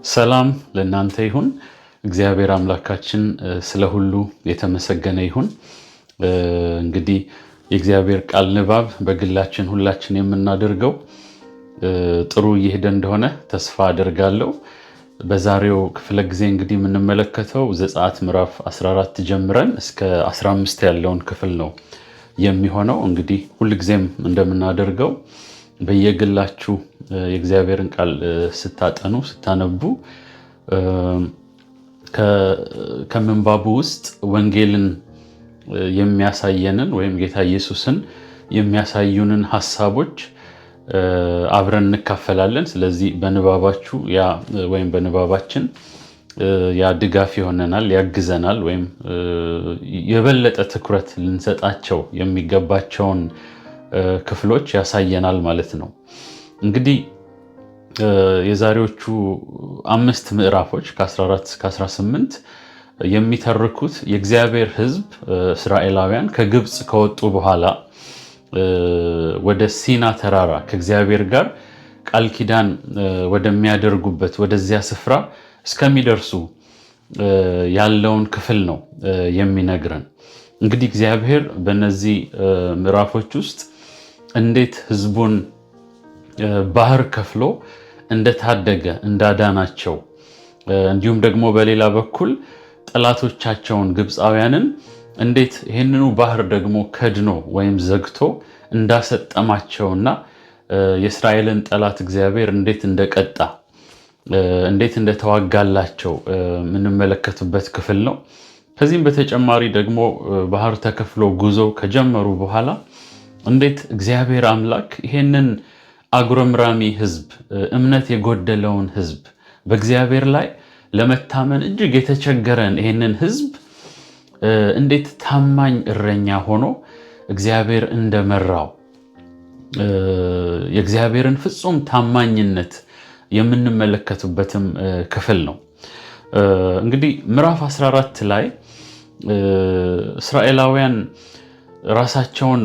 ሰላም ለእናንተ ይሁን። እግዚአብሔር አምላካችን ስለ ሁሉ የተመሰገነ ይሁን። እንግዲህ የእግዚአብሔር ቃል ንባብ በግላችን ሁላችን የምናደርገው ጥሩ እየሄደ እንደሆነ ተስፋ አደርጋለሁ። በዛሬው ክፍለ ጊዜ እንግዲህ የምንመለከተው ዘጸአት ምዕራፍ 14 ጀምረን እስከ 15 ያለውን ክፍል ነው የሚሆነው። እንግዲህ ሁልጊዜም እንደምናደርገው በየግላችሁ የእግዚአብሔርን ቃል ስታጠኑ ስታነቡ ከምንባቡ ውስጥ ወንጌልን የሚያሳየንን ወይም ጌታ ኢየሱስን የሚያሳዩንን ሐሳቦች አብረን እንካፈላለን። ስለዚህ በንባባችሁ ወይም በንባባችን ያ ድጋፍ ይሆነናል፣ ያግዘናል፣ ወይም የበለጠ ትኩረት ልንሰጣቸው የሚገባቸውን ክፍሎች ያሳየናል ማለት ነው። እንግዲህ የዛሬዎቹ 5 ምዕራፎች ከ14 እስከ 18 የሚተርኩት የእግዚአብሔር ሕዝብ እስራኤላውያን ከግብፅ ከወጡ በኋላ ወደ ሲና ተራራ ከእግዚአብሔር ጋር ቃል ኪዳን ወደሚያደርጉበት ወደዚያ ስፍራ እስከሚደርሱ ያለውን ክፍል ነው የሚነግረን። እንግዲህ እግዚአብሔር በእነዚህ ምዕራፎች ውስጥ እንዴት ሕዝቡን ባህር ከፍሎ እንደታደገ እንዳዳናቸው፣ እንዲሁም ደግሞ በሌላ በኩል ጠላቶቻቸውን ግብፃውያንን እንዴት ይህንኑ ባህር ደግሞ ከድኖ ወይም ዘግቶ እንዳሰጠማቸውና የእስራኤልን ጠላት እግዚአብሔር እንዴት እንደቀጣ እንዴት እንደተዋጋላቸው የምንመለከትበት ክፍል ነው። ከዚህም በተጨማሪ ደግሞ ባህር ተከፍሎ ጉዞ ከጀመሩ በኋላ እንዴት እግዚአብሔር አምላክ ይሄንን አጉረምራሚ ሕዝብ፣ እምነት የጎደለውን ሕዝብ፣ በእግዚአብሔር ላይ ለመታመን እጅግ የተቸገረን ይሄንን ሕዝብ እንዴት ታማኝ እረኛ ሆኖ እግዚአብሔር እንደመራው የእግዚአብሔርን ፍጹም ታማኝነት የምንመለከቱበትም ክፍል ነው። እንግዲህ ምዕራፍ 14 ላይ እስራኤላውያን ራሳቸውን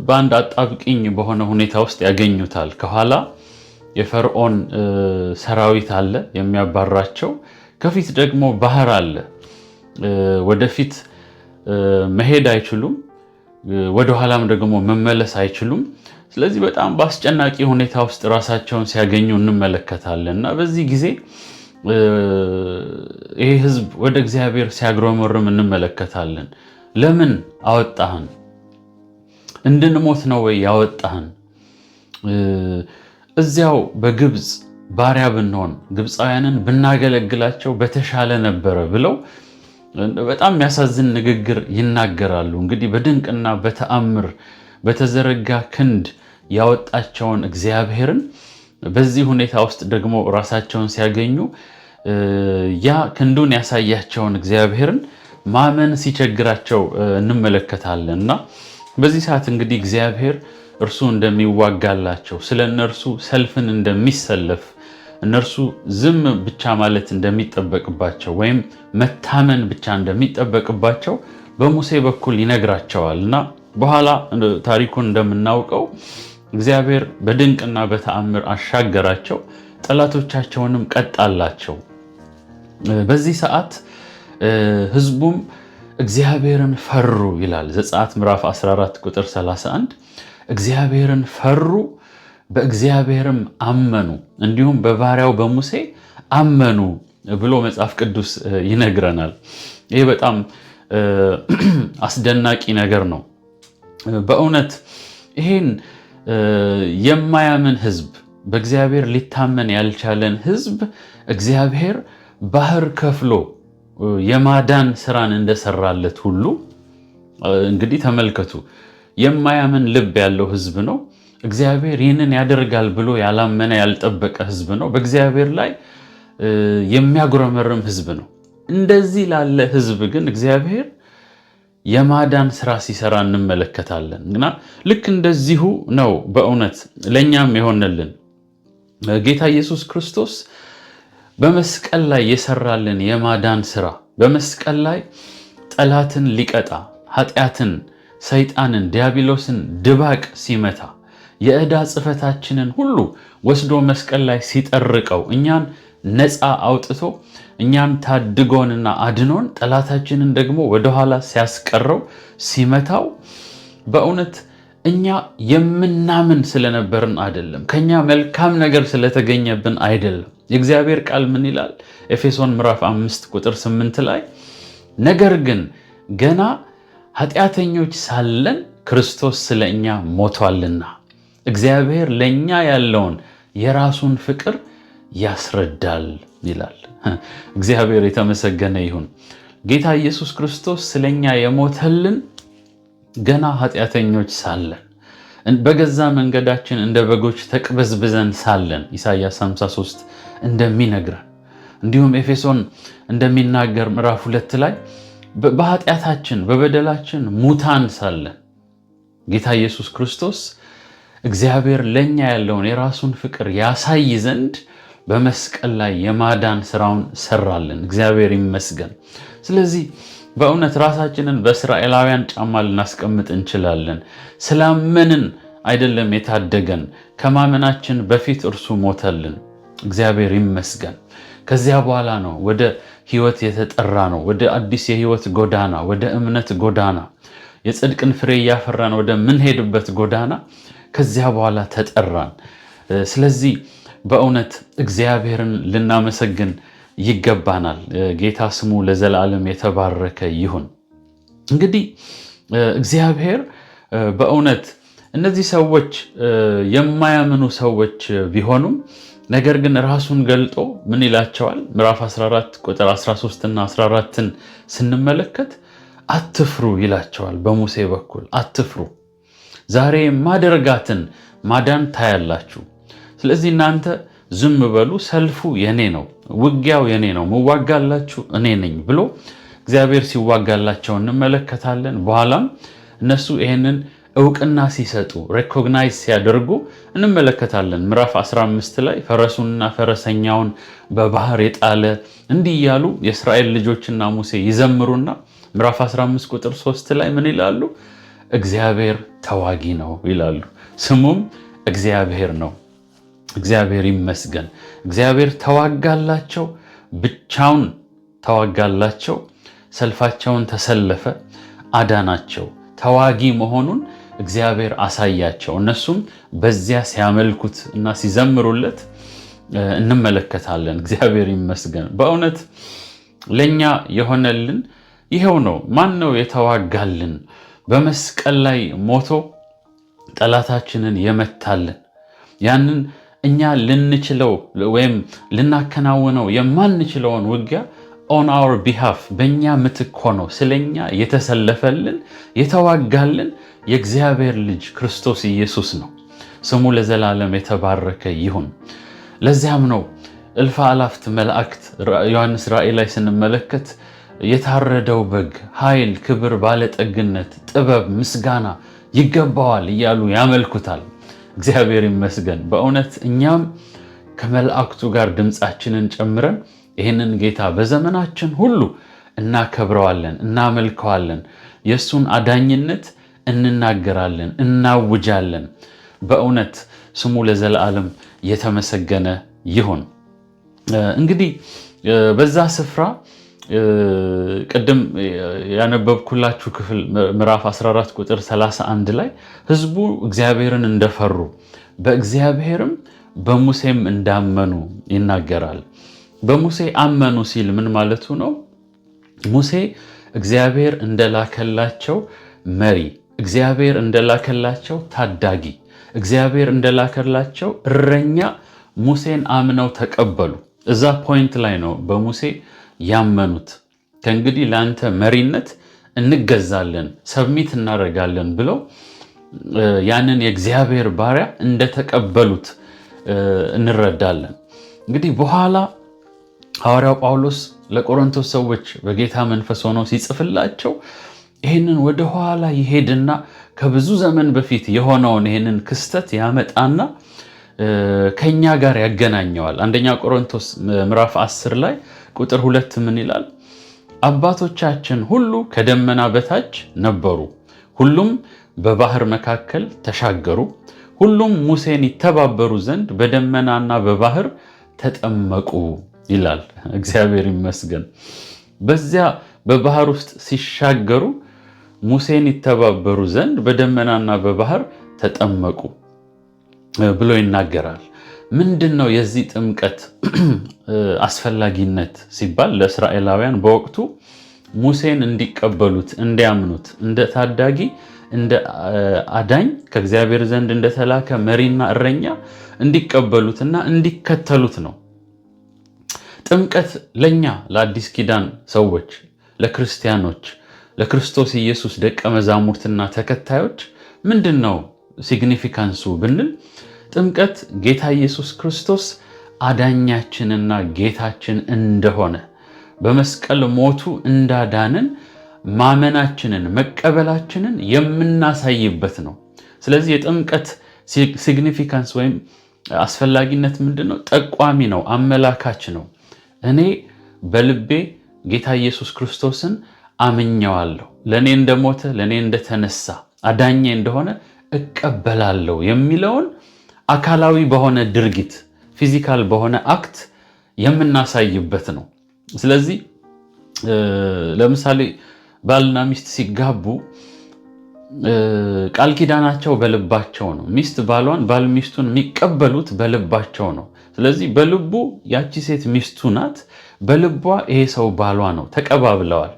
በአንድ አጣብቂኝ በሆነ ሁኔታ ውስጥ ያገኙታል። ከኋላ የፈርዖን ሰራዊት አለ የሚያባራቸው፣ ከፊት ደግሞ ባህር አለ። ወደፊት መሄድ አይችሉም፣ ወደኋላም ደግሞ መመለስ አይችሉም። ስለዚህ በጣም በአስጨናቂ ሁኔታ ውስጥ ራሳቸውን ሲያገኙ እንመለከታለን እና በዚህ ጊዜ ይሄ ሕዝብ ወደ እግዚአብሔር ሲያጉረመርም እንመለከታለን። ለምን አወጣህን? እንድንሞት ነው ወይ ያወጣህን? እዚያው በግብፅ ባሪያ ብንሆን ግብፃውያንን ብናገለግላቸው በተሻለ ነበረ ብለው በጣም የሚያሳዝን ንግግር ይናገራሉ። እንግዲህ በድንቅና በተአምር በተዘረጋ ክንድ ያወጣቸውን እግዚአብሔርን በዚህ ሁኔታ ውስጥ ደግሞ ራሳቸውን ሲያገኙ ያ ክንዱን ያሳያቸውን እግዚአብሔርን ማመን ሲቸግራቸው እንመለከታለን እና በዚህ ሰዓት እንግዲህ እግዚአብሔር እርሱ እንደሚዋጋላቸው፣ ስለ እነርሱ ሰልፍን እንደሚሰለፍ፣ እነርሱ ዝም ብቻ ማለት እንደሚጠበቅባቸው ወይም መታመን ብቻ እንደሚጠበቅባቸው በሙሴ በኩል ይነግራቸዋል እና በኋላ ታሪኩን እንደምናውቀው እግዚአብሔር በድንቅና በተአምር አሻገራቸው፣ ጠላቶቻቸውንም ቀጣላቸው። በዚህ ሰዓት ሕዝቡም እግዚአብሔርን ፈሩ ይላል ዘጸአት ምዕራፍ 14 ቁጥር 31። እግዚአብሔርን ፈሩ፣ በእግዚአብሔርም አመኑ፣ እንዲሁም በባሪያው በሙሴ አመኑ ብሎ መጽሐፍ ቅዱስ ይነግረናል። ይህ በጣም አስደናቂ ነገር ነው። በእውነት ይሄን የማያምን ሕዝብ፣ በእግዚአብሔር ሊታመን ያልቻለን ሕዝብ እግዚአብሔር ባህር ከፍሎ የማዳን ስራን እንደሰራለት ሁሉ እንግዲህ ተመልከቱ፣ የማያምን ልብ ያለው ሕዝብ ነው። እግዚአብሔር ይህንን ያደርጋል ብሎ ያላመነ ያልጠበቀ ሕዝብ ነው። በእግዚአብሔር ላይ የሚያጉረመርም ሕዝብ ነው። እንደዚህ ላለ ሕዝብ ግን እግዚአብሔር የማዳን ስራ ሲሰራ እንመለከታለን እና ልክ እንደዚሁ ነው በእውነት ለእኛም የሆነልን ጌታ ኢየሱስ ክርስቶስ በመስቀል ላይ የሰራልን የማዳን ስራ፣ በመስቀል ላይ ጠላትን ሊቀጣ፣ ኃጢአትን፣ ሰይጣንን፣ ዲያብሎስን ድባቅ ሲመታ፣ የዕዳ ጽሕፈታችንን ሁሉ ወስዶ መስቀል ላይ ሲጠርቀው፣ እኛን ነፃ አውጥቶ እኛን ታድጎንና አድኖን ጠላታችንን ደግሞ ወደኋላ ሲያስቀረው ሲመታው በእውነት እኛ የምናምን ስለነበርን አይደለም፣ ከኛ መልካም ነገር ስለተገኘብን አይደለም። የእግዚአብሔር ቃል ምን ይላል? ኤፌሶን ምዕራፍ 5 ቁጥር 8 ላይ ነገር ግን ገና ኃጢአተኞች ሳለን ክርስቶስ ስለኛ ሞቷልና እግዚአብሔር ለኛ ያለውን የራሱን ፍቅር ያስረዳል ይላል። እግዚአብሔር የተመሰገነ ይሁን። ጌታ ኢየሱስ ክርስቶስ ስለኛ የሞተልን ገና ኃጢአተኞች ሳለን በገዛ መንገዳችን እንደ በጎች ተቅበዝብዘን ሳለን ኢሳይያስ 53 እንደሚነግረን እንዲሁም ኤፌሶን እንደሚናገር ምዕራፍ 2 ላይ በኃጢአታችን በበደላችን ሙታን ሳለን ጌታ ኢየሱስ ክርስቶስ እግዚአብሔር ለኛ ያለውን የራሱን ፍቅር ያሳይ ዘንድ በመስቀል ላይ የማዳን ስራውን ሰራልን። እግዚአብሔር ይመስገን። ስለዚህ በእውነት ራሳችንን በእስራኤላውያን ጫማ ልናስቀምጥ እንችላለን። ስላመንን አይደለም የታደገን፣ ከማመናችን በፊት እርሱ ሞተልን። እግዚአብሔር ይመስገን። ከዚያ በኋላ ነው ወደ ህይወት የተጠራ ነው፣ ወደ አዲስ የህይወት ጎዳና፣ ወደ እምነት ጎዳና፣ የጽድቅን ፍሬ እያፈራን ወደ ምንሄድበት ጎዳና ከዚያ በኋላ ተጠራን። ስለዚህ በእውነት እግዚአብሔርን ልናመሰግን ይገባናል። ጌታ ስሙ ለዘላለም የተባረከ ይሁን። እንግዲህ እግዚአብሔር በእውነት እነዚህ ሰዎች የማያምኑ ሰዎች ቢሆኑም ነገር ግን ራሱን ገልጦ ምን ይላቸዋል? ምዕራፍ 14 ቁጥር 13 እና 14ን ስንመለከት አትፍሩ ይላቸዋል። በሙሴ በኩል አትፍሩ፣ ዛሬ ማደርጋትን ማዳን ታያላችሁ። ስለዚህ እናንተ ዝም በሉ፣ ሰልፉ የኔ ነው፣ ውጊያው የኔ ነው፣ ምዋጋላችሁ እኔ ነኝ ብሎ እግዚአብሔር ሲዋጋላቸው እንመለከታለን። በኋላም እነሱ ይሄንን እውቅና ሲሰጡ ሬኮግናይዝ ሲያደርጉ እንመለከታለን። ምዕራፍ 15 ላይ ፈረሱንና ፈረሰኛውን በባህር የጣለ እንዲህ እያሉ የእስራኤል ልጆችና ሙሴ ይዘምሩና ምዕራፍ 15 ቁጥር 3 ላይ ምን ይላሉ? እግዚአብሔር ተዋጊ ነው ይላሉ። ስሙም እግዚአብሔር ነው። እግዚአብሔር ይመስገን። እግዚአብሔር ተዋጋላቸው፣ ብቻውን ተዋጋላቸው፣ ሰልፋቸውን ተሰለፈ፣ አዳናቸው። ተዋጊ መሆኑን እግዚአብሔር አሳያቸው። እነሱም በዚያ ሲያመልኩት እና ሲዘምሩለት እንመለከታለን። እግዚአብሔር ይመስገን። በእውነት ለኛ የሆነልን ይሄው ነው። ማን ነው የተዋጋልን? በመስቀል ላይ ሞቶ ጠላታችንን የመታልን፣ ያንን እኛ ልንችለው ወይም ልናከናውነው የማንችለውን ውጊያ on our behalf በእኛ ምትክ ሆኖ ስለኛ የተሰለፈልን የተዋጋልን የእግዚአብሔር ልጅ ክርስቶስ ኢየሱስ ነው። ስሙ ለዘላለም የተባረከ ይሁን። ለዚያም ነው እልፍ አላፍት መላእክት ዮሐንስ ራእይ ላይ ስንመለከት የታረደው በግ ኃይል፣ ክብር፣ ባለጠግነት፣ ጥበብ፣ ምስጋና ይገባዋል እያሉ ያመልኩታል። እግዚአብሔር ይመስገን። በእውነት እኛም ከመላእክቱ ጋር ድምፃችንን ጨምረን ይህንን ጌታ በዘመናችን ሁሉ እናከብረዋለን፣ እናመልከዋለን። የእሱን አዳኝነት እንናገራለን፣ እናውጃለን። በእውነት ስሙ ለዘላለም የተመሰገነ ይሁን። እንግዲህ በዛ ስፍራ ቅድም ያነበብኩላችሁ ክፍል ምዕራፍ 14 ቁጥር 31 ላይ ህዝቡ እግዚአብሔርን እንደፈሩ በእግዚአብሔርም በሙሴም እንዳመኑ ይናገራል። በሙሴ አመኑ ሲል ምን ማለቱ ነው? ሙሴ እግዚአብሔር እንደላከላቸው መሪ፣ እግዚአብሔር እንደላከላቸው ታዳጊ፣ እግዚአብሔር እንደላከላቸው እረኛ ሙሴን አምነው ተቀበሉ። እዛ ፖይንት ላይ ነው በሙሴ ያመኑት። ከእንግዲህ ለአንተ መሪነት እንገዛለን፣ ሰብሚት እናደርጋለን ብለው ያንን የእግዚአብሔር ባሪያ እንደተቀበሉት እንረዳለን። እንግዲህ በኋላ ሐዋርያው ጳውሎስ ለቆሮንቶስ ሰዎች በጌታ መንፈስ ሆኖ ሲጽፍላቸው ይህንን ወደ ኋላ ይሄድና ከብዙ ዘመን በፊት የሆነውን ይህንን ክስተት ያመጣና ከኛ ጋር ያገናኘዋል። አንደኛ ቆሮንቶስ ምዕራፍ 10 ላይ ቁጥር 2 ምን ይላል? አባቶቻችን ሁሉ ከደመና በታች ነበሩ፣ ሁሉም በባህር መካከል ተሻገሩ፣ ሁሉም ሙሴን ይተባበሩ ዘንድ በደመናና በባህር ተጠመቁ ይላል። እግዚአብሔር ይመስገን። በዚያ በባህር ውስጥ ሲሻገሩ ሙሴን ይተባበሩ ዘንድ በደመናና በባህር ተጠመቁ ብሎ ይናገራል። ምንድን ነው የዚህ ጥምቀት አስፈላጊነት ሲባል ለእስራኤላውያን በወቅቱ ሙሴን እንዲቀበሉት፣ እንዲያምኑት፣ እንደ ታዳጊ፣ እንደ አዳኝ ከእግዚአብሔር ዘንድ እንደተላከ መሪና እረኛ እንዲቀበሉትና እንዲከተሉት ነው። ጥምቀት ለኛ ለአዲስ ኪዳን ሰዎች፣ ለክርስቲያኖች፣ ለክርስቶስ ኢየሱስ ደቀ መዛሙርትና ተከታዮች ምንድን ነው ሲግኒፊካንሱ ብንል ጥምቀት ጌታ ኢየሱስ ክርስቶስ አዳኛችንና ጌታችን እንደሆነ በመስቀል ሞቱ እንዳዳንን ማመናችንን መቀበላችንን የምናሳይበት ነው። ስለዚህ የጥምቀት ሲግኒፊካንስ ወይም አስፈላጊነት ምንድን ነው? ጠቋሚ ነው፣ አመላካች ነው። እኔ በልቤ ጌታ ኢየሱስ ክርስቶስን አምኘዋለሁ፣ ለእኔ እንደሞተ ለእኔ እንደተነሳ አዳኜ እንደሆነ እቀበላለሁ የሚለውን አካላዊ በሆነ ድርጊት ፊዚካል በሆነ አክት የምናሳይበት ነው። ስለዚህ ለምሳሌ ባልና ሚስት ሲጋቡ ቃል ኪዳናቸው በልባቸው ነው። ሚስት ባሏን፣ ባል ሚስቱን የሚቀበሉት በልባቸው ነው። ስለዚህ በልቡ ያቺ ሴት ሚስቱ ናት፣ በልቧ ይሄ ሰው ባሏ ነው፣ ተቀባብለዋል።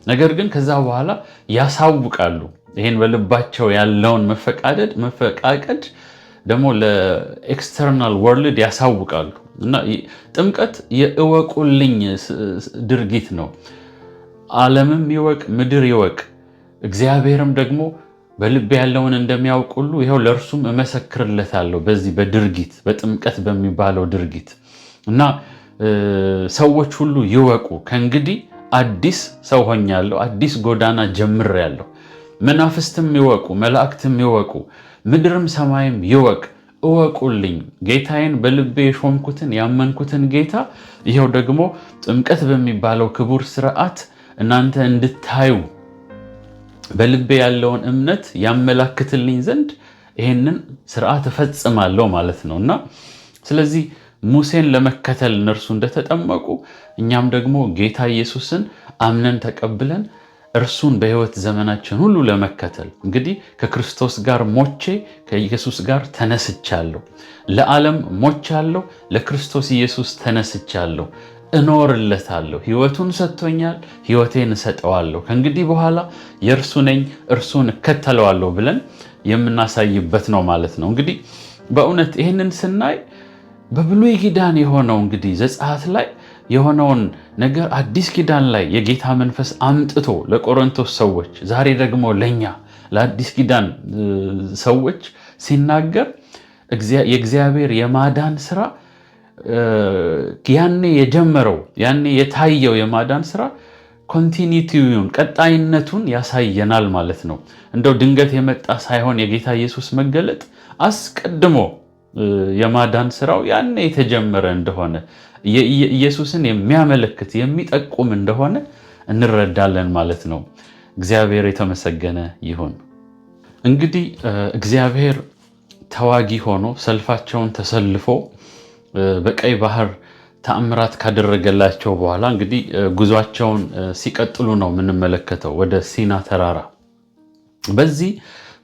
ነገር ግን ከዛ በኋላ ያሳውቃሉ። ይሄን በልባቸው ያለውን መፈቃቀድ ደግሞ ለኤክስተርናል ወርልድ ያሳውቃሉ። እና ጥምቀት የእወቁልኝ ድርጊት ነው። ዓለምም ይወቅ፣ ምድር ይወቅ፣ እግዚአብሔርም ደግሞ በልብ ያለውን እንደሚያውቅ ሁሉ ይኸው ለእርሱም እመሰክርለታለሁ በዚህ በድርጊት በጥምቀት በሚባለው ድርጊት እና ሰዎች ሁሉ ይወቁ፣ ከእንግዲህ አዲስ ሰው ሆኛለሁ፣ አዲስ ጎዳና ጀምሬያለሁ። መናፍስትም ይወቁ፣ መላእክትም ይወቁ፣ ምድርም ሰማይም ይወቅ፣ እወቁልኝ፣ ጌታዬን በልቤ የሾምኩትን ያመንኩትን ጌታ ይኸው ደግሞ ጥምቀት በሚባለው ክቡር ስርዓት እናንተ እንድታዩ በልቤ ያለውን እምነት ያመላክትልኝ ዘንድ ይህንን ስርዓት እፈጽማለሁ ማለት ነው። እና ስለዚህ ሙሴን ለመከተል እነርሱ እንደተጠመቁ እኛም ደግሞ ጌታ ኢየሱስን አምነን ተቀብለን እርሱን በሕይወት ዘመናችን ሁሉ ለመከተል እንግዲህ ከክርስቶስ ጋር ሞቼ ከኢየሱስ ጋር ተነስቻለሁ። ለዓለም ሞቻለሁ፣ ለክርስቶስ ኢየሱስ ተነስቻለሁ፣ እኖርለታለሁ። ሕይወቱን ሰጥቶኛል፣ ሕይወቴን እሰጠዋለሁ። ከእንግዲህ በኋላ የእርሱ ነኝ፣ እርሱን እከተለዋለሁ ብለን የምናሳይበት ነው ማለት ነው። እንግዲህ በእውነት ይህንን ስናይ በብሉይ ኪዳን የሆነው እንግዲህ ዘጸአት ላይ የሆነውን ነገር አዲስ ኪዳን ላይ የጌታ መንፈስ አምጥቶ ለቆሮንቶስ ሰዎች ዛሬ ደግሞ ለኛ ለአዲስ ኪዳን ሰዎች ሲናገር የእግዚአብሔር የማዳን ስራ ያኔ የጀመረው ያኔ የታየው የማዳን ስራ ኮንቲኒቲውን ቀጣይነቱን ያሳየናል ማለት ነው። እንደው ድንገት የመጣ ሳይሆን የጌታ ኢየሱስ መገለጥ አስቀድሞ የማዳን ስራው ያኔ የተጀመረ እንደሆነ ኢየሱስን የሚያመለክት የሚጠቁም እንደሆነ እንረዳለን ማለት ነው። እግዚአብሔር የተመሰገነ ይሁን። እንግዲህ እግዚአብሔር ተዋጊ ሆኖ ሰልፋቸውን ተሰልፎ በቀይ ባህር ተአምራት ካደረገላቸው በኋላ እንግዲህ ጉዟቸውን ሲቀጥሉ ነው የምንመለከተው ወደ ሲና ተራራ። በዚህ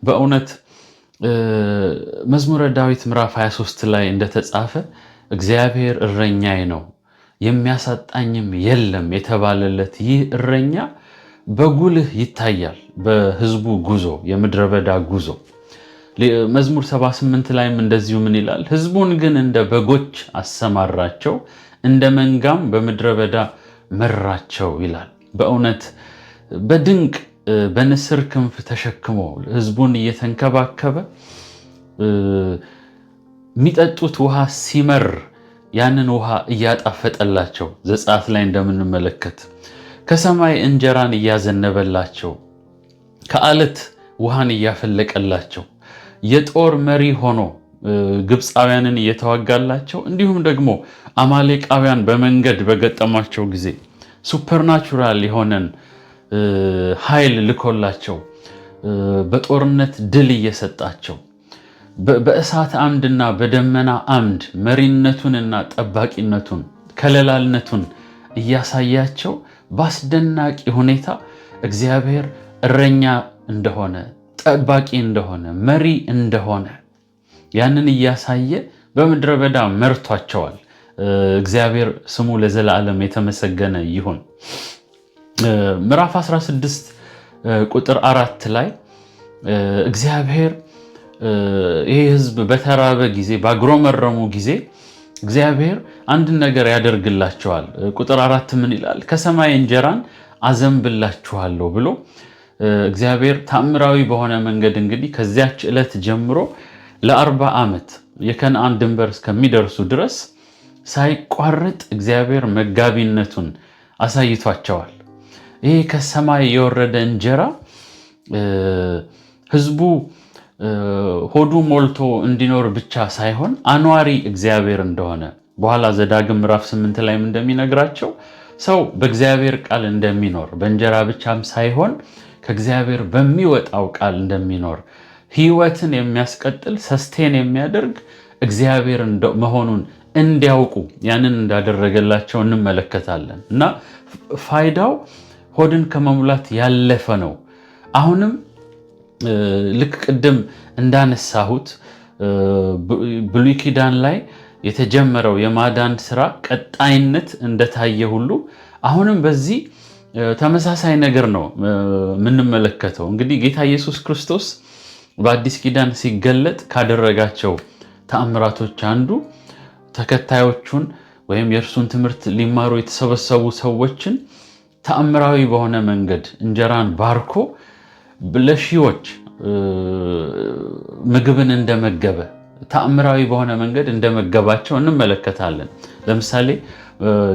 በእውነት መዝሙረ ዳዊት ምዕራፍ 23 ላይ እንደተጻፈ እግዚአብሔር እረኛዬ ነው የሚያሳጣኝም የለም የተባለለት ይህ እረኛ በጉልህ ይታያል በሕዝቡ ጉዞ፣ የምድረ በዳ ጉዞ። መዝሙር 78 ላይም እንደዚሁ ምን ይላል? ሕዝቡን ግን እንደ በጎች አሰማራቸው፣ እንደ መንጋም በምድረ በዳ መራቸው ይላል። በእውነት በድንቅ በንስር ክንፍ ተሸክሞ ሕዝቡን እየተንከባከበ የሚጠጡት ውሃ ሲመር ያንን ውሃ እያጣፈጠላቸው ዘጸአት ላይ እንደምንመለከት ከሰማይ እንጀራን እያዘነበላቸው ከአለት ውሃን እያፈለቀላቸው የጦር መሪ ሆኖ ግብፃውያንን እየተዋጋላቸው እንዲሁም ደግሞ አማሌቃውያን በመንገድ በገጠሟቸው ጊዜ ሱፐርናቹራል የሆነን ኃይል ልኮላቸው በጦርነት ድል እየሰጣቸው በእሳት አምድና በደመና አምድ መሪነቱንና ጠባቂነቱን ከለላልነቱን እያሳያቸው በአስደናቂ ሁኔታ እግዚአብሔር እረኛ እንደሆነ፣ ጠባቂ እንደሆነ፣ መሪ እንደሆነ ያንን እያሳየ በምድረ በዳ መርቷቸዋል። እግዚአብሔር ስሙ ለዘላለም የተመሰገነ ይሁን። ምዕራፍ 16 ቁጥር 4 ላይ እግዚአብሔር ይህ ሕዝብ በተራበ ጊዜ ባግሮመረሙ ጊዜ እግዚአብሔር አንድ ነገር ያደርግላቸዋል። ቁጥር 4 ምን ይላል? ከሰማይ እንጀራን አዘንብላችኋለሁ ብሎ እግዚአብሔር ታምራዊ በሆነ መንገድ እንግዲህ ከዚያች ዕለት ጀምሮ ለ40 ዓመት የከነዓን ድንበር እስከሚደርሱ ድረስ ሳይቋርጥ እግዚአብሔር መጋቢነቱን አሳይቷቸዋል። ይህ ከሰማይ የወረደ እንጀራ ሕዝቡ ሆዱ ሞልቶ እንዲኖር ብቻ ሳይሆን አኗሪ እግዚአብሔር እንደሆነ በኋላ ዘዳግም ምዕራፍ 8 ላይም እንደሚነግራቸው ሰው በእግዚአብሔር ቃል እንደሚኖር በእንጀራ ብቻም ሳይሆን ከእግዚአብሔር በሚወጣው ቃል እንደሚኖር ሕይወትን የሚያስቀጥል ሰስቴን የሚያደርግ እግዚአብሔር መሆኑን እንዲያውቁ ያንን እንዳደረገላቸው እንመለከታለን። እና ፋይዳው ሆድን ከመሙላት ያለፈ ነው። አሁንም ልክ ቅድም እንዳነሳሁት ብሉይ ኪዳን ላይ የተጀመረው የማዳን ስራ ቀጣይነት እንደታየ ሁሉ አሁንም በዚህ ተመሳሳይ ነገር ነው የምንመለከተው። እንግዲህ ጌታ ኢየሱስ ክርስቶስ በአዲስ ኪዳን ሲገለጥ ካደረጋቸው ተአምራቶች አንዱ ተከታዮቹን ወይም የእርሱን ትምህርት ሊማሩ የተሰበሰቡ ሰዎችን ተአምራዊ በሆነ መንገድ እንጀራን ባርኮ ለሺዎች ምግብን እንደመገበ ተአምራዊ በሆነ መንገድ እንደመገባቸው እንመለከታለን። ለምሳሌ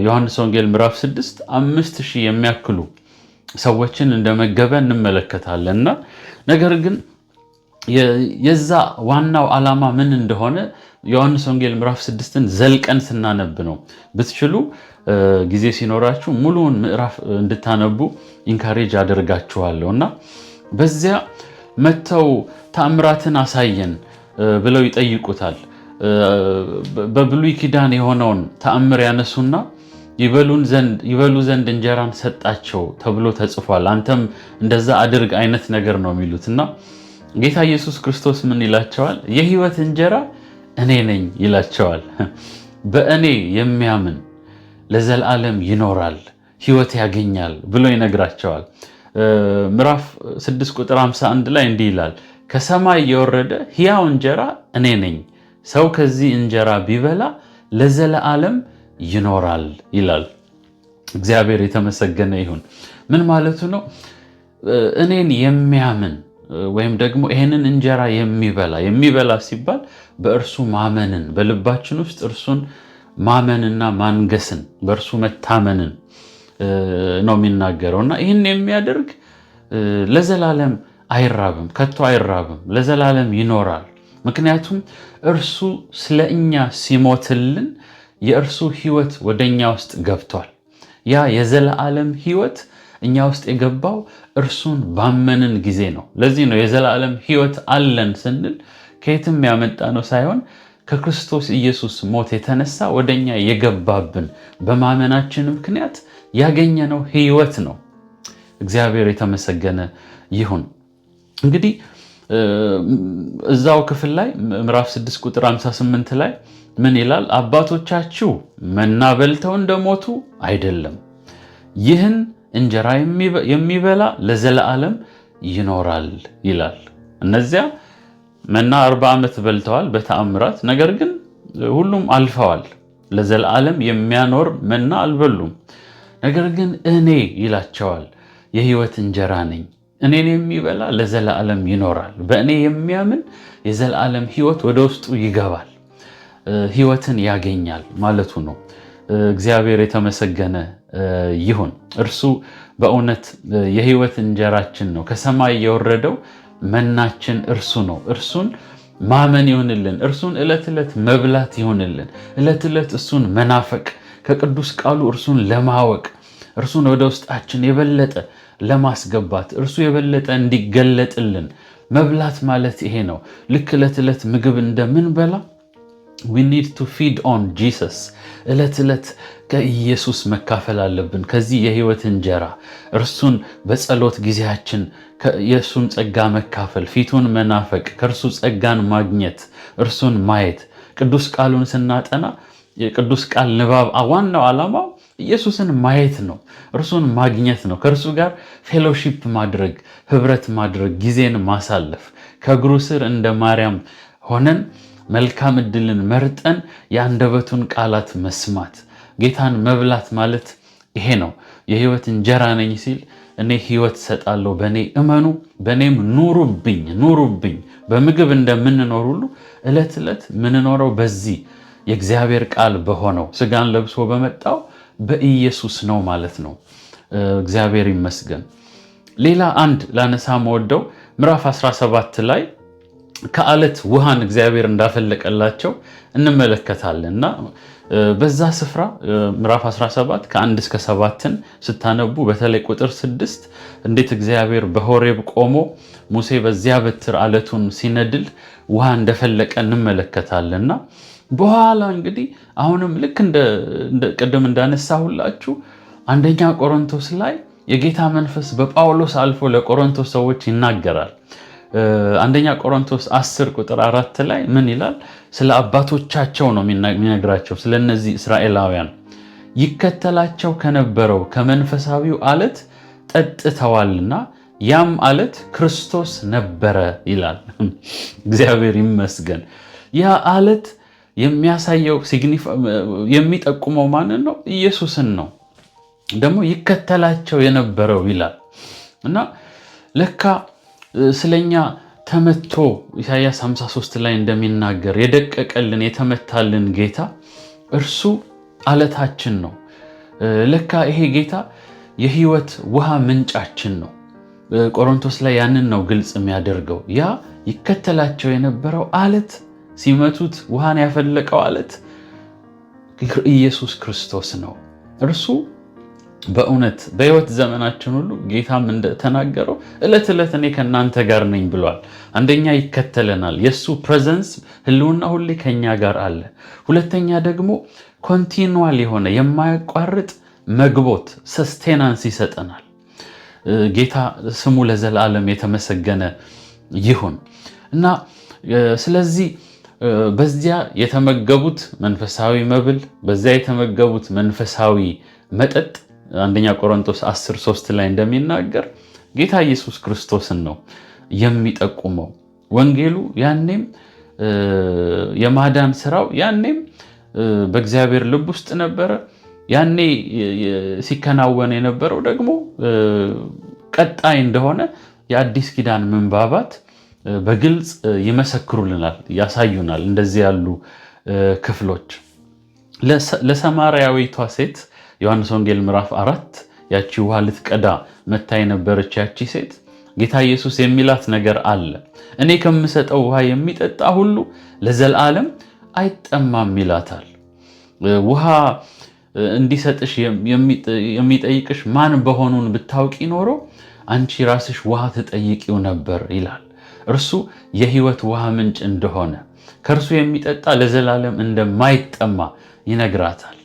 ዮሐንስ ወንጌል ምዕራፍ 6 5,000 የሚያክሉ ሰዎችን እንደመገበ እንመለከታለን። እና ነገር ግን የዛ ዋናው ዓላማ ምን እንደሆነ ዮሐንስ ወንጌል ምዕራፍ 6ን ዘልቀን ስናነብ ነው። ብትችሉ ጊዜ ሲኖራችሁ ሙሉውን ምዕራፍ እንድታነቡ ኢንካሬጅ አደርጋችኋለሁ። እና በዚያ መተው ተአምራትን አሳየን ብለው ይጠይቁታል። በብሉይ ኪዳን የሆነውን ተአምር ያነሱና ይበሉ ዘንድ እንጀራን ሰጣቸው ተብሎ ተጽፏል፣ አንተም እንደዛ አድርግ አይነት ነገር ነው የሚሉት። እና ጌታ ኢየሱስ ክርስቶስ ምን ይላቸዋል? የሕይወት እንጀራ እኔ ነኝ ይላቸዋል። በእኔ የሚያምን ለዘላለም ይኖራል፣ ሕይወት ያገኛል ብሎ ይነግራቸዋል። ምዕራፍ 6 ቁጥር 51 ላይ እንዲህ ይላል፣ ከሰማይ የወረደ ሕያው እንጀራ እኔ ነኝ፣ ሰው ከዚህ እንጀራ ቢበላ ለዘላለም ይኖራል ይላል። እግዚአብሔር የተመሰገነ ይሁን። ምን ማለቱ ነው? እኔን የሚያምን ወይም ደግሞ ይህንን እንጀራ የሚበላ ሲባል በእርሱ ማመንን በልባችን ውስጥ እርሱን ማመንና ማንገስን በእርሱ መታመንን ነው የሚናገረው። እና ይህን የሚያደርግ ለዘላለም አይራብም፣ ከቶ አይራብም፣ ለዘላለም ይኖራል። ምክንያቱም እርሱ ስለ እኛ ሲሞትልን የእርሱ ሕይወት ወደኛ ውስጥ ገብቷል። ያ የዘላለም ሕይወት እኛ ውስጥ የገባው እርሱን ባመንን ጊዜ ነው። ለዚህ ነው የዘላለም ሕይወት አለን ስንል ከየትም ያመጣ ነው ሳይሆን ከክርስቶስ ኢየሱስ ሞት የተነሳ ወደኛ የገባብን በማመናችን ምክንያት ያገኘነው ሕይወት ነው። እግዚአብሔር የተመሰገነ ይሁን። እንግዲህ እዛው ክፍል ላይ ምዕራፍ 6 ቁጥር 58 ላይ ምን ይላል? አባቶቻችሁ መና በልተው እንደሞቱ አይደለም፣ ይህን እንጀራ የሚበላ ለዘላለም ይኖራል ይላል። እነዚያ መና 40 ዓመት በልተዋል በተአምራት፣ ነገር ግን ሁሉም አልፈዋል። ለዘላለም የሚያኖር መና አልበሉም። ነገር ግን እኔ ይላቸዋል የሕይወት እንጀራ ነኝ፣ እኔን የሚበላ ለዘላለም ይኖራል፣ በእኔ የሚያምን የዘላለም ሕይወት ወደ ውስጡ ይገባል፣ ሕይወትን ያገኛል ማለቱ ነው። እግዚአብሔር የተመሰገነ ይሁን። እርሱ በእውነት የሕይወት እንጀራችን ነው። ከሰማይ የወረደው መናችን እርሱ ነው። እርሱን ማመን ይሁንልን። እርሱን ዕለት ዕለት መብላት ይሁንልን። ዕለት ዕለት እሱን መናፈቅ፣ ከቅዱስ ቃሉ እርሱን ለማወቅ፣ እርሱን ወደ ውስጣችን የበለጠ ለማስገባት፣ እርሱ የበለጠ እንዲገለጥልን መብላት ማለት ይሄ ነው። ልክ ዕለት ዕለት ምግብ እንደምንበላ we need to feed on Jesus ዕለት ዕለት ከኢየሱስ መካፈል አለብን። ከዚህ የህይወት እንጀራ እርሱን በጸሎት ጊዜያችን የእሱን ጸጋ መካፈል፣ ፊቱን መናፈቅ፣ ከእርሱ ጸጋን ማግኘት፣ እርሱን ማየት። ቅዱስ ቃሉን ስናጠና የቅዱስ ቃል ንባብ ዋናው ዓላማው ኢየሱስን ማየት ነው፣ እርሱን ማግኘት ነው፣ ከእርሱ ጋር ፌሎሺፕ ማድረግ፣ ህብረት ማድረግ፣ ጊዜን ማሳለፍ፣ ከእግሩ ስር እንደ ማርያም ሆነን መልካም ዕድልን መርጠን የአንደበቱን ቃላት መስማት። ጌታን መብላት ማለት ይሄ ነው። የህይወት እንጀራ ነኝ ሲል እኔ ህይወት ሰጣለሁ፣ በእኔ እመኑ፣ በእኔም ኑሩብኝ። በምግብ እንደምንኖር ሁሉ ዕለት ዕለት ምንኖረው በዚህ የእግዚአብሔር ቃል በሆነው ስጋን ለብሶ በመጣው በኢየሱስ ነው ማለት ነው። እግዚአብሔር ይመስገን። ሌላ አንድ ላነሳ መወደው ምዕራፍ 17 ላይ ከአለት ውሃን እግዚአብሔር እንዳፈለቀላቸው እንመለከታለን እና በዛ ስፍራ ምዕራፍ 17 ከ1 እስከ 7ን ስታነቡ በተለይ ቁጥር 6 እንዴት እግዚአብሔር በሆሬብ ቆሞ ሙሴ በዚያ በትር አለቱን ሲነድል ውሃ እንደፈለቀ እንመለከታለንና በኋላ እንግዲህ አሁንም ልክ እንደ ቀደም እንዳነሳሁላችሁ አንደኛ ቆሮንቶስ ላይ የጌታ መንፈስ በጳውሎስ አልፎ ለቆሮንቶስ ሰዎች ይናገራል። አንደኛ ቆሮንቶስ 10 ቁጥር 4 ላይ ምን ይላል? ስለ አባቶቻቸው ነው የሚነግራቸው፣ ስለ እነዚህ እስራኤላውያን ይከተላቸው ከነበረው ከመንፈሳዊው አለት ጠጥተዋልና ያም አለት ክርስቶስ ነበረ ይላል። እግዚአብሔር ይመስገን። ያ አለት የሚያሳየው የሚጠቁመው ማንን ነው? ኢየሱስን ነው። ደግሞ ይከተላቸው የነበረው ይላል እና ለካ ስለኛ ተመቶ ኢሳይያስ 53 ላይ እንደሚናገር የደቀቀልን የተመታልን ጌታ እርሱ አለታችን ነው። ለካ ይሄ ጌታ የህይወት ውሃ ምንጫችን ነው። ቆሮንቶስ ላይ ያንን ነው ግልጽ የሚያደርገው። ያ ይከተላቸው የነበረው አለት፣ ሲመቱት ውሃን ያፈለቀው አለት ኢየሱስ ክርስቶስ ነው። እርሱ በእውነት በህይወት ዘመናችን ሁሉ ጌታም እንደተናገረው ዕለት ዕለት እኔ ከእናንተ ጋር ነኝ ብሏል። አንደኛ ይከተለናል፣ የእሱ ፕሬዘንስ ህልውና ሁሌ ከኛ ጋር አለ። ሁለተኛ ደግሞ ኮንቲኑዋል የሆነ የማያቋርጥ መግቦት ሰስቴናንስ ይሰጠናል። ጌታ ስሙ ለዘላለም የተመሰገነ ይሁን እና ስለዚህ በዚያ የተመገቡት መንፈሳዊ መብል፣ በዚያ የተመገቡት መንፈሳዊ መጠጥ አንደኛ ቆሮንቶስ 10:3 ላይ እንደሚናገር ጌታ ኢየሱስ ክርስቶስን ነው የሚጠቁመው። ወንጌሉ ያኔም የማዳን ስራው ያኔም በእግዚአብሔር ልብ ውስጥ ነበረ። ያኔ ሲከናወን የነበረው ደግሞ ቀጣይ እንደሆነ የአዲስ ኪዳን ምንባባት በግልጽ ይመሰክሩልናል፣ ያሳዩናል። እንደዚህ ያሉ ክፍሎች ለሰማርያዊቷ ሴት ዮሐንስ ወንጌል ምዕራፍ 4 ያቺ ውሃ ልትቀዳ መታ የነበረች ያቺ ሴት ጌታ ኢየሱስ የሚላት ነገር አለ። እኔ ከምሰጠው ውሃ የሚጠጣ ሁሉ ለዘላለም አይጠማም ይላታል። ውሃ እንዲሰጥሽ የሚጠይቅሽ ማን በሆኑን ብታውቂ ኖሮ አንቺ ራስሽ ውሃ ትጠይቂው ነበር ይላል። እርሱ የህይወት ውሃ ምንጭ እንደሆነ ከእርሱ የሚጠጣ ለዘላለም እንደማይጠማ ይነግራታል።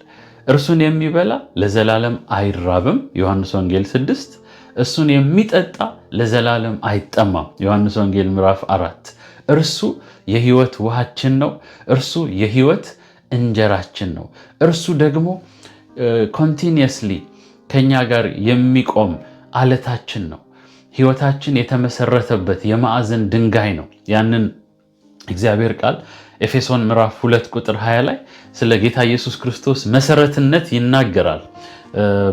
እርሱን የሚበላ ለዘላለም አይራብም ዮሐንስ ወንጌል 6። እሱን የሚጠጣ ለዘላለም አይጠማም ዮሐንስ ወንጌል ምዕራፍ 4። እርሱ የህይወት ውሃችን ነው። እርሱ የህይወት እንጀራችን ነው። እርሱ ደግሞ ኮንቲኒየስሊ ከኛ ጋር የሚቆም አለታችን ነው። ህይወታችን የተመሰረተበት የማዕዘን ድንጋይ ነው። ያንን እግዚአብሔር ቃል ኤፌሶን ምዕራፍ 2 ቁጥር 20 ላይ ስለ ጌታ ኢየሱስ ክርስቶስ መሰረትነት ይናገራል።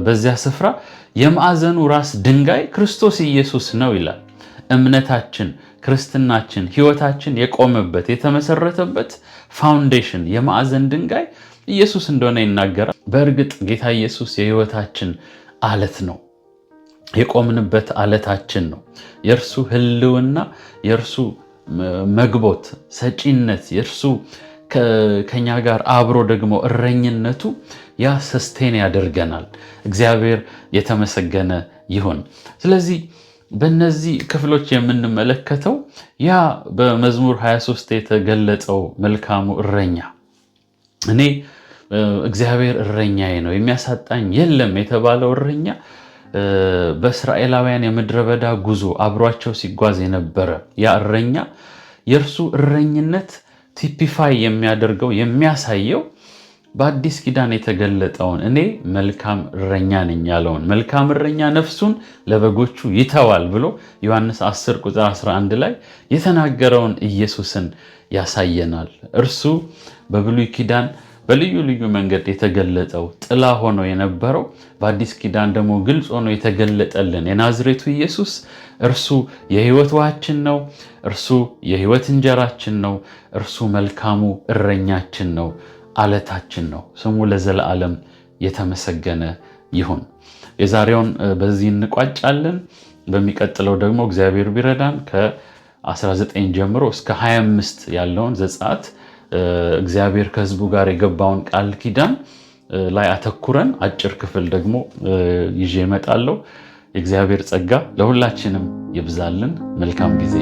በዚያ ስፍራ የማዕዘኑ ራስ ድንጋይ ክርስቶስ ኢየሱስ ነው ይላል። እምነታችን፣ ክርስትናችን፣ ህይወታችን የቆመበት የተመሰረተበት ፋውንዴሽን የማዕዘን ድንጋይ ኢየሱስ እንደሆነ ይናገራል። በእርግጥ ጌታ ኢየሱስ የህይወታችን አለት ነው። የቆምንበት አለታችን ነው። የእርሱ ህልውና፣ የእርሱ መግቦት ሰጪነት፣ የእርሱ ከኛ ጋር አብሮ ደግሞ እረኝነቱ ያ ሰስቴን ያደርገናል። እግዚአብሔር የተመሰገነ ይሁን። ስለዚህ በእነዚህ ክፍሎች የምንመለከተው ያ በመዝሙር 23 የተገለጸው መልካሙ እረኛ እኔ እግዚአብሔር እረኛዬ ነው የሚያሳጣኝ የለም የተባለው እረኛ በእስራኤላውያን የምድረ በዳ ጉዞ አብሯቸው ሲጓዝ የነበረ ያ እረኛ የእርሱ እረኝነት ቲፒፋይ የሚያደርገው የሚያሳየው በአዲስ ኪዳን የተገለጠውን እኔ መልካም እረኛ ነኝ ያለውን መልካም እረኛ ነፍሱን ለበጎቹ ይተዋል ብሎ ዮሐንስ 10 ቁጥር 11 ላይ የተናገረውን ኢየሱስን ያሳየናል። እርሱ በብሉይ ኪዳን በልዩ ልዩ መንገድ የተገለጠው ጥላ ሆኖ የነበረው በአዲስ ኪዳን ደግሞ ግልጽ ሆኖ የተገለጠልን የናዝሬቱ ኢየሱስ እርሱ የሕይወት ውሃችን ነው። እርሱ የሕይወት እንጀራችን ነው። እርሱ መልካሙ እረኛችን ነው፣ አለታችን ነው። ስሙ ለዘላለም የተመሰገነ ይሁን። የዛሬውን በዚህ እንቋጫለን። በሚቀጥለው ደግሞ እግዚአብሔር ቢረዳን ከ19 ጀምሮ እስከ 25 ያለውን ዘጸአት እግዚአብሔር ከሕዝቡ ጋር የገባውን ቃል ኪዳን ላይ አተኩረን አጭር ክፍል ደግሞ ይዤ እመጣለሁ። የእግዚአብሔር ጸጋ ለሁላችንም ይብዛልን። መልካም ጊዜ